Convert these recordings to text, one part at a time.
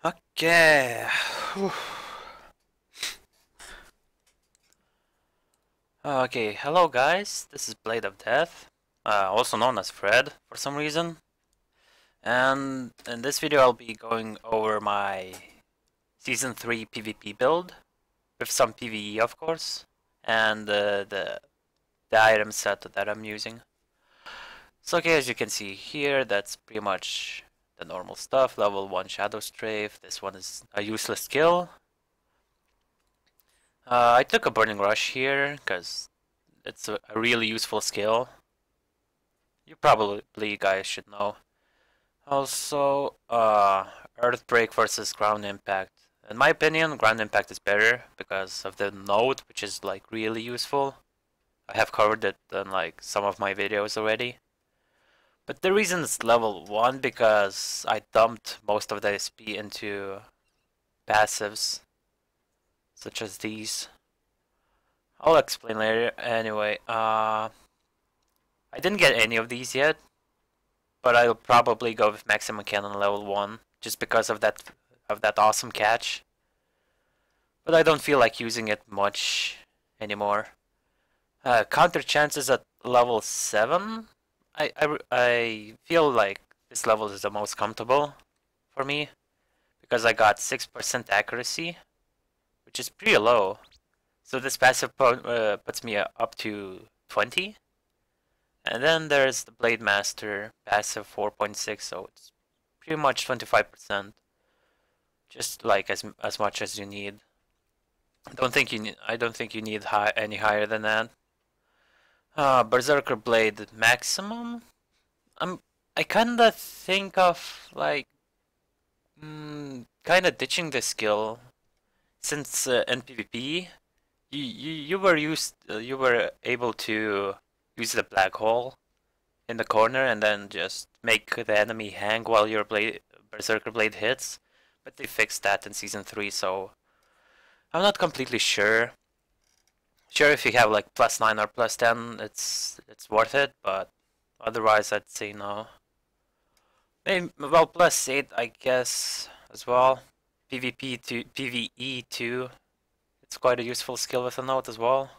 Okay. Whew. Okay, hello guys, this is Blade of Death, also known as Fred for some reason. And in this video I'll be going over my Season 3 PvP build, with some PvE of course, and the item set that I'm using. So okay, as you can see here, that's pretty much the normal stuff. Level 1 Shadow Strafe, this one is a useless skill. I took a Burning Rush here, because it's a really useful skill. You probably guys should know. Also, Earthbreak versus Ground Impact. In my opinion, Ground Impact is better because of the node, which is like really useful. I have covered it in like some of my videos already. But the reason it's level 1 because I dumped most of the SP into passives, such as these. I'll explain later. Anyway, I didn't get any of these yet, but I'll probably go with Maximum Cannon level 1 just because of that awesome catch. But I don't feel like using it much anymore. Counter chances at level 7. I feel like this level is the most comfortable for me because I got 6% accuracy, which is pretty low. So this passive puts me up to 20. And then there's the Blade Master passive 4.6, so it's pretty much 25%, just like as much as you need. I don't think you need any higher than that. Berserker Blade maximum. I kinda think of like kinda ditching the skill since in PvP you were able to use the black hole in the corner and then just make the enemy hang while your Berserker Blade hits. But they fixed that in Season 3, so I'm not completely sure. Sure, if you have like +9 or +10, it's worth it, but otherwise I'd say no. Maybe, well, +8 I guess as well. PvP to PvE too. It's quite a useful skill with a note as well.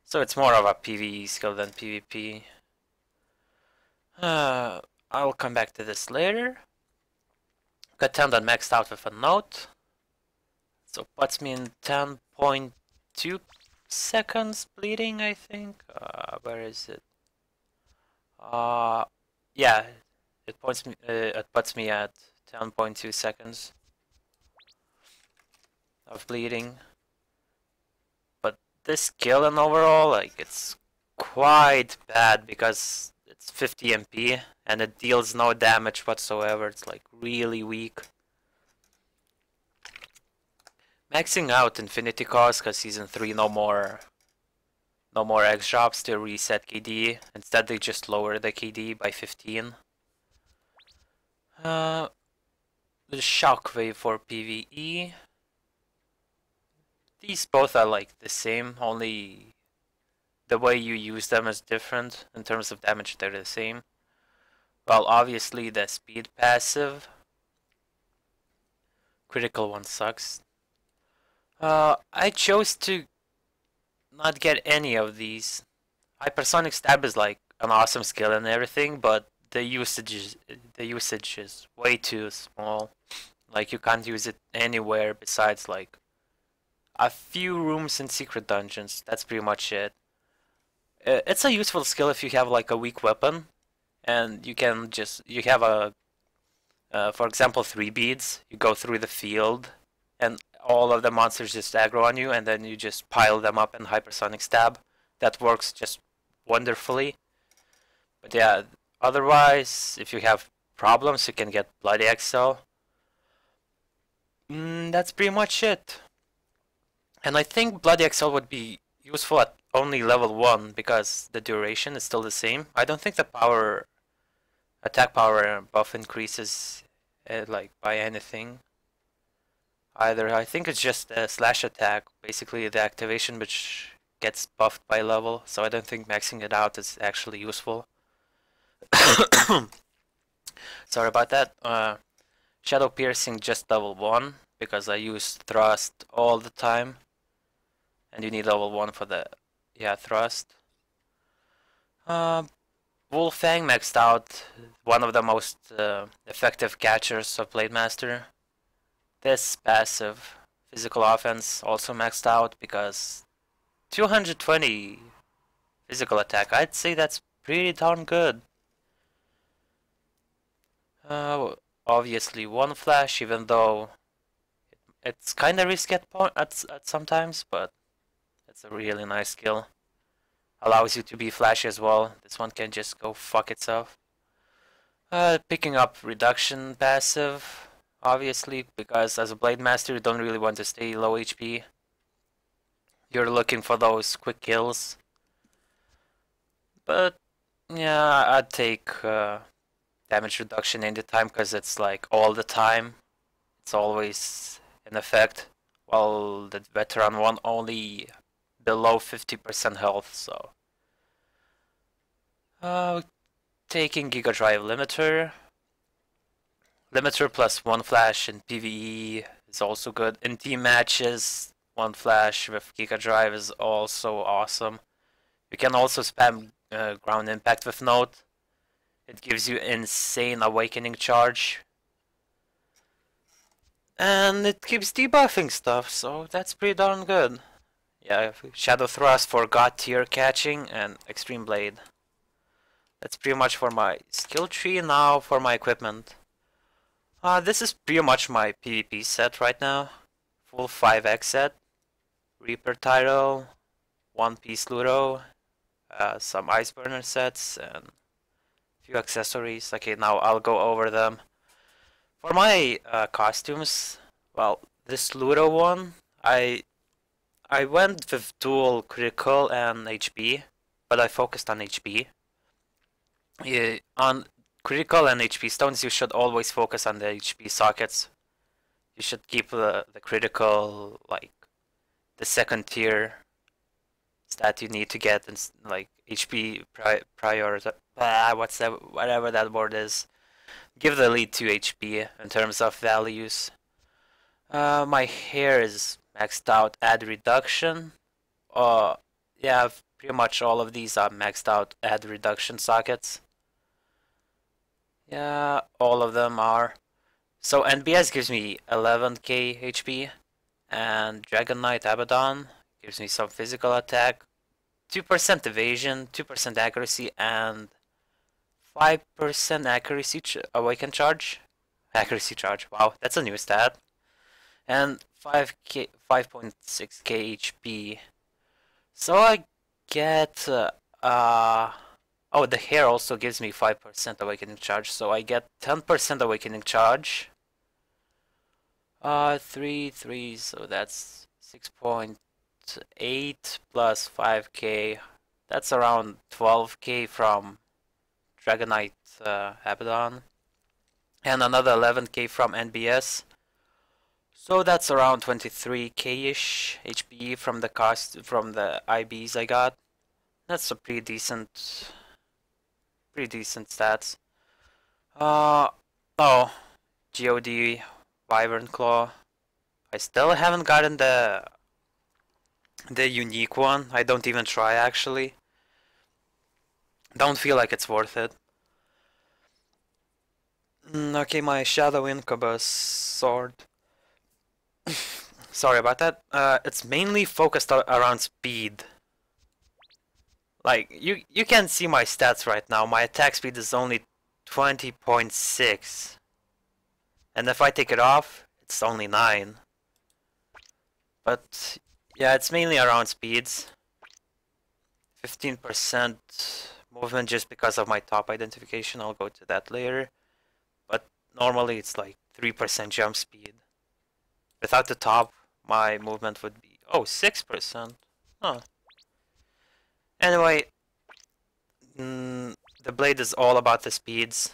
So it's more of a PvE skill than PvP. I'll come back to this later. Got 10 done maxed out with a note. So puts me in 10.2 seconds bleeding, I think. Where is it? Yeah, it puts me at 10.2 seconds of bleeding. But this skill and overall, like, it's quite bad because it's 50 MP and it deals no damage whatsoever. It's like really weak. Maxing out Infinity Cost because Season 3 no more X drops to reset KD. Instead they just lower the KD by 15. The Shockwave for PvE. These both are like the same, only the way you use them is different. In terms of damage they're the same. Well, obviously the speed passive. Critical one sucks. I chose to not get any of these. Hypersonic Stab is like an awesome skill and everything, but the usage is way too small. Like you can't use it anywhere besides like a few rooms in secret dungeons. That's pretty much it. It's a useful skill if you have like a weak weapon, and you have a for example 3 beads. You go through the field, and all of the monsters just aggro on you, and then you just pile them up in Hypersonic Stab. That works just wonderfully. But yeah, otherwise, if you have problems, you can get Bloody Excel. That's pretty much it. And I think Bloody Excel would be useful at only level 1 because the duration is still the same. I don't think the attack power buff increases like by anything either. I think it's just a slash attack, basically the activation, which gets buffed by level, so I don't think maxing it out is actually useful. Sorry about that. Shadow piercing just level 1 because I use thrust all the time. And you need level 1 for the thrust. Wolfang maxed out, one of the most effective catchers of Blade Master. This passive physical offense also maxed out because 220 physical attack, I'd say that's pretty darn good. Obviously one flash, even though it's kinda risky at sometimes, but it's a really nice skill. Allows you to be flashy as well. This one can just go fuck itself. Picking up reduction passive, obviously, because as a Blade Master you don't really want to stay low HP. You're looking for those quick kills. But yeah, I'd take damage reduction any time because it's like all the time. It's always in effect. While the veteran one only below 50% health, so. Taking Giga Drive Limiter. Limiter plus 1 flash in PvE is also good. In team matches, 1 flash with Giga Drive is also awesome. You can also spam ground impact with Note. It gives you insane awakening charge. And it keeps debuffing stuff, so that's pretty darn good. Yeah, Shadow Thrust for God tier catching and Extreme Blade. That's pretty much for my skill tree. Now for my equipment. This is pretty much my PvP set right now. Full 5x set. Reaper title, One Piece Ludo, some Ice Burner sets, and a few accessories. Okay, now I'll go over them. For my costumes, well, this Ludo one, I went with dual critical and HP, but I focused on HP. Yeah, on critical and HP stones, you should always focus on the HP sockets. You should keep the critical, like, the second tier stat you need to get, and like HP prior, whatever that word is. Give the lead to HP in terms of values. My hair is maxed out. Add reduction. Yeah, pretty much all of these are maxed out. Add reduction sockets. Yeah, all of them are. So NBS gives me 11k HP, and Dragon Knight Abaddon gives me some physical attack, 2% evasion, 2% accuracy, and 5% accuracy awaken charge. Accuracy charge, wow, that's a new stat. And 5.6k HP. So I get oh, the hair also gives me 5% awakening charge, so I get 10% awakening charge. 3, so that's 6.8 plus 5k. That's around 12k from Dragon Knight Abaddon. And another 11k from NBS. So that's around 23k-ish HP from the IBs I got. That's a pretty decent stats. Oh, GOD Wyvern Claw. I still haven't gotten the unique one. I don't even try actually. Don't feel like it's worth it. Okay, my Shadow Incubus sword. Sorry about that. It's mainly focused around speed. Like, you can see my stats right now. My attack speed is only 20.6. And if I take it off, it's only 9. But, yeah, it's mainly around speeds. 15% movement just because of my top identification. I'll go to that later. But normally it's like 3% jump speed. Without the top, my movement would be... Oh, 6%. Huh. Anyway, the blade is all about the speeds.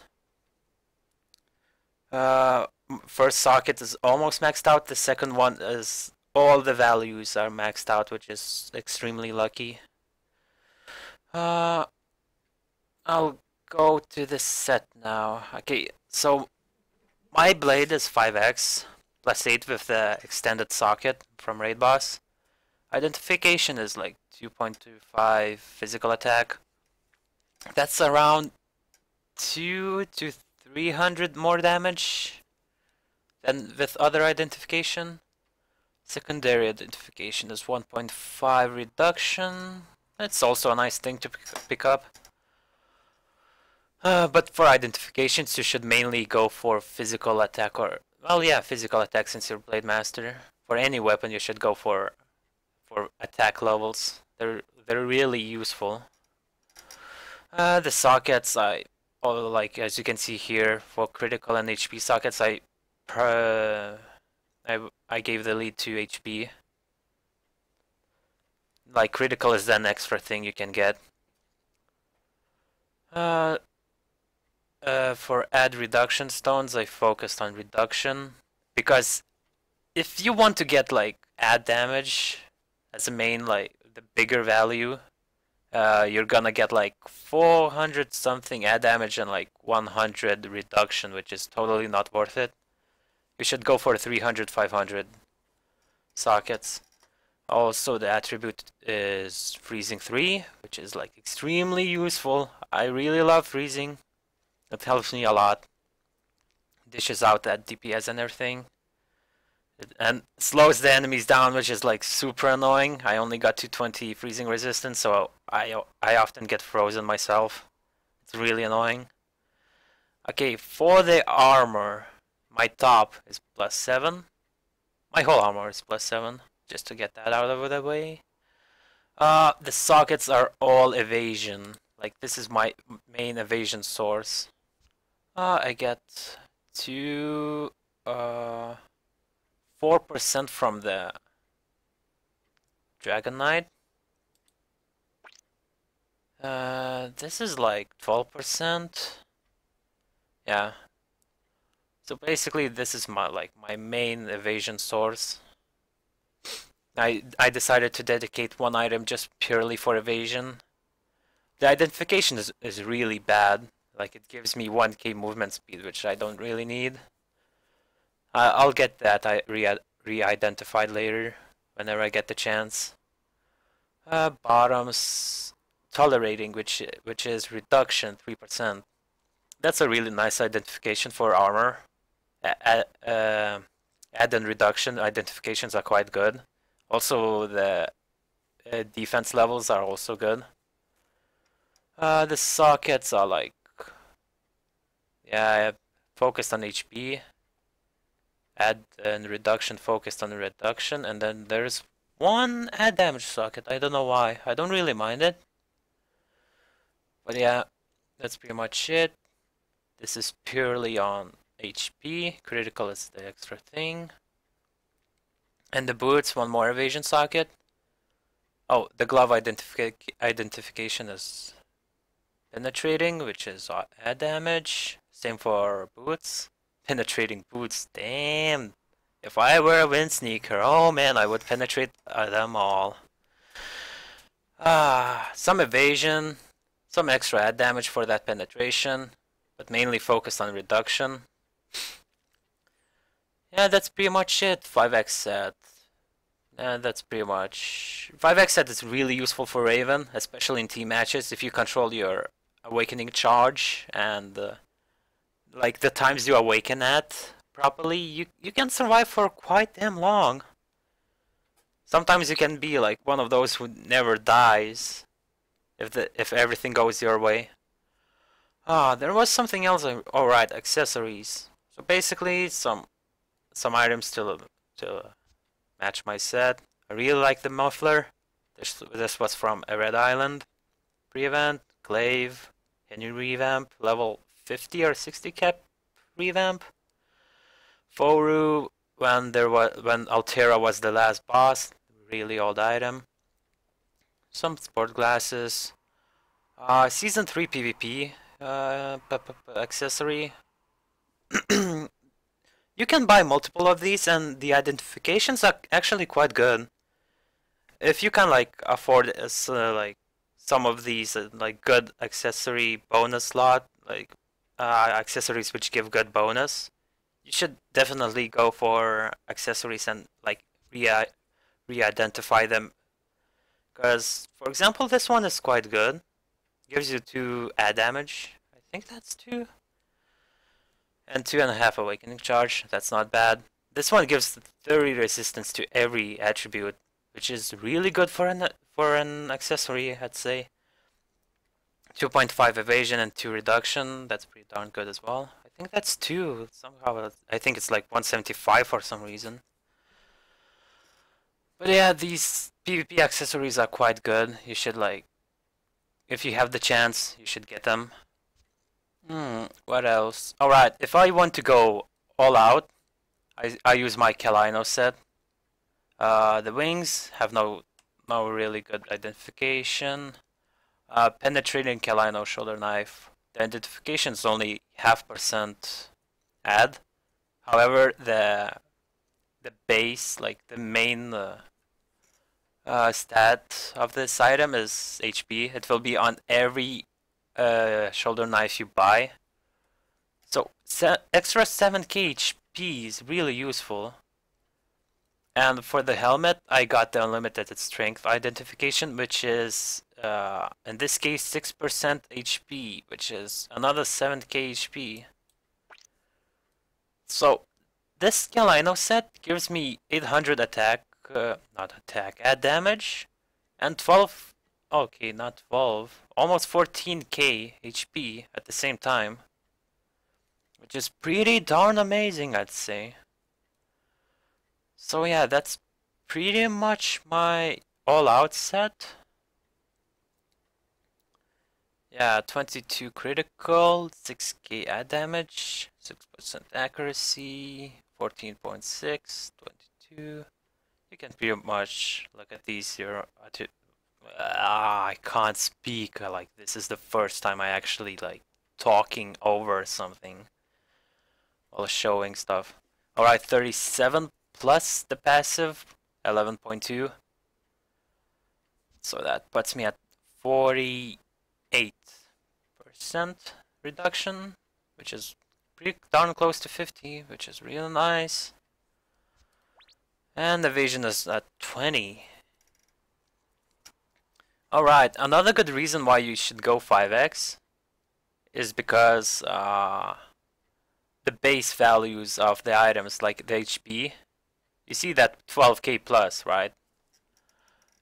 First socket is almost maxed out. The second one is all the values are maxed out, which is extremely lucky. I'll go to the set now. Okay, so My blade is 5x, plus 8 with the extended socket from Raid Boss. Identification is like 2.25 physical attack. That's around 2 to 300 more damage than with other identification. Secondary identification is 1.5 reduction. It's also a nice thing to pick up. But for identifications, you should mainly go for physical attack or, well, yeah, physical attack since you're Blade Master. For any weapon, you should go for attack levels. They're really useful. The sockets, like as you can see here, for critical and HP sockets, I gave the lead to HP. Like critical is an extra thing you can get. For add reduction stones, I focused on reduction because if you want to get like add damage as a main, like the bigger value, you're gonna get like 400 something add damage and like 100 reduction, which is totally not worth it. You should go for 300, 500 sockets. Also, the attribute is freezing 3, which is like extremely useful. I really love freezing. It helps me a lot. Dishes out that DPS and everything. And slows the enemies down, which is like super annoying. I only got 220 freezing resistance, so I often get frozen myself. It's really annoying. Okay, for the armor, my top is +7. My whole armor is +7, just to get that out of the way. The sockets are all evasion. Like, this is my main evasion source. I get 4% from the Dragon Knight. This is like 12%. Yeah. So basically, this is my main evasion source. I decided to dedicate one item just purely for evasion. The identification is really bad. Like, it gives me 1k movement speed, which I don't really need. I'll get that re-identified later, whenever I get the chance. Bottoms, tolerating, which is reduction 3%. That's a really nice identification for armor. Add and reduction identifications are quite good. Also, the defense levels are also good. The sockets are like, yeah, focused on HP. Add and reduction focused on reduction, and then there's one add damage socket. I don't know why. I don't really mind it. But yeah, that's pretty much it. This is purely on HP. Critical is the extra thing. And the boots, one more evasion socket. Oh, the glove identification is penetrating, which is add damage. Same for boots. Penetrating boots, damn. If I were a wind sneaker, oh man, I would penetrate them all. Some evasion, some extra add damage for that penetration, but mainly focused on reduction. Yeah, that's pretty much it. 5x set. That's pretty much... 5x set is really useful for Raven, especially in team matches, if you control your awakening charge and like the times you awaken at properly, you can survive for quite damn long. Sometimes you can be like one of those who never dies if everything goes your way. There was something else. All right, accessories. So basically, some items to match my set. I really like the muffler. This was from a Red Island pre-event. Glaive, Henry revamp, level 50 or 60 cap revamp. Foru when Altera was the last boss, really old item. Some sport glasses. Season 3 PvP accessory. You can buy multiple of these and the identifications are actually quite good. If you can like afford like some of these like good accessory bonus slot, like accessories which give good bonus, you should definitely go for accessories and like re-identify them. Because, for example, this one is quite good. Gives you 2 add damage. I think that's 2. And 2.5 awakening charge. That's not bad. This one gives 30 resistance to every attribute, which is really good for an accessory, I'd say. 2.5 evasion and 2 reduction. That's pretty darn good as well. I think that's 2. Somehow, I think it's like 175 for some reason. But yeah, these PvP accessories are quite good. You should like, if you have the chance, you should get them. What else? Alright, if I want to go all out, I use my Kalino set. The wings have no really good identification. Penetrating Kalino shoulder knife. The identification is only 0.5% add. However, the base, like the main stat of this item is HP. It will be on every shoulder knife you buy. So extra 7k HP is really useful. And for the helmet, I got the unlimited strength identification, which is in this case 6% HP, which is another 7k HP. So this Galino set gives me 800 attack, add damage, and 12, okay, not 12, almost 14k HP at the same time, which is pretty darn amazing, I'd say. So yeah, that's pretty much my all-out set. Yeah, 22 critical, 6k add damage, 6% accuracy, 14.6, 22. You can pretty much look at these here. I can't speak. Like, this is the first time I actually like talking over something while showing stuff. Alright, 37 plus the passive, 11.2. So that puts me at 48% reduction, which is pretty darn close to 50, which is real nice. And evasion is at 20. Alright, another good reason why you should go 5x is because the base values of the items, like the HP, you see that 12k plus, right?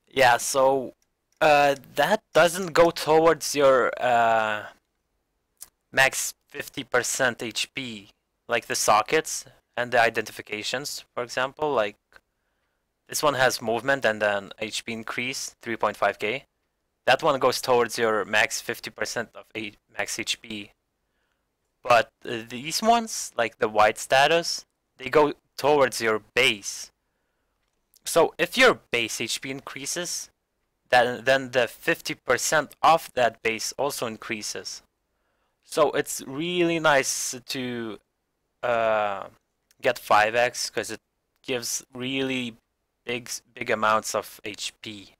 Yeah, so that doesn't go towards your max 50% HP, like the sockets and the identifications, for example. Like this one has movement and then HP increase 3.5k. That one goes towards your max 50% of max HP. But these ones, like the white status, they go towards your base. So if your base HP increases, then the 50% of that base also increases. So it's really nice to get 5x because it gives really big amounts of HP.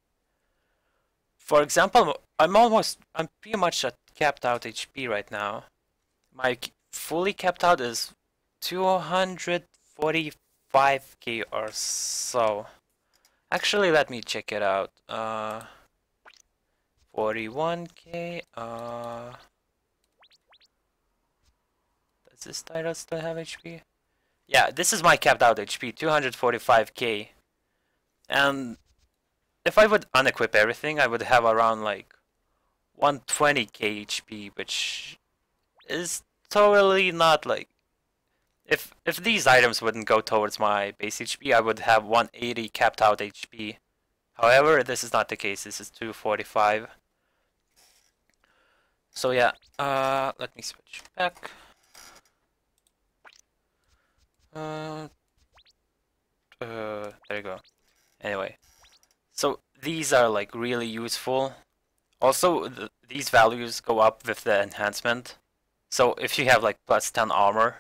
For example, I'm pretty much at capped out HP right now. My fully capped out is 245k or so. Actually, let me check it out. 41k. Does this title still have HP? Yeah, this is my capped out HP, 245k. And if I would unequip everything, I would have around like 120k HP, which is totally not like... If these items wouldn't go towards my base HP, I would have 180 capped out HP. However, this is not the case. This is 245. So yeah, let me switch back. There you go. Anyway, so these are like really useful. Also, these values go up with the enhancement. So if you have like plus 10 armor,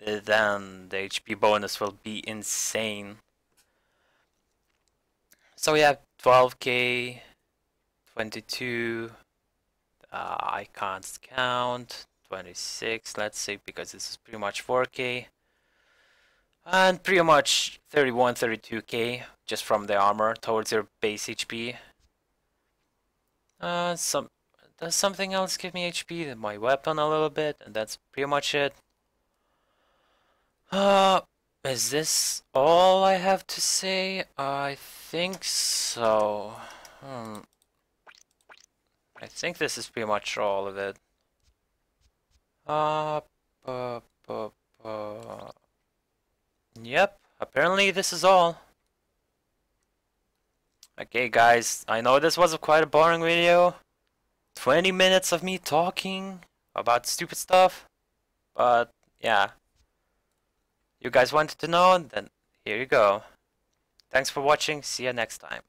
then the HP bonus will be insane. So yeah, 12k, 22, I can't count, 26, let's say, because this is pretty much 4k. And pretty much 31, 32k just from the armor towards your base HP. Does something else give me HP? My weapon a little bit, and that's pretty much it. Is this all I have to say? I think so. I think this is pretty much all of it. Uh, bu- bu- bu- Yep, apparently this is all. Okay, guys, I know this was quite a boring video. 20 minutes of me talking about stupid stuff. But, yeah. You guys wanted to know? Then here you go. Thanks for watching. See you next time.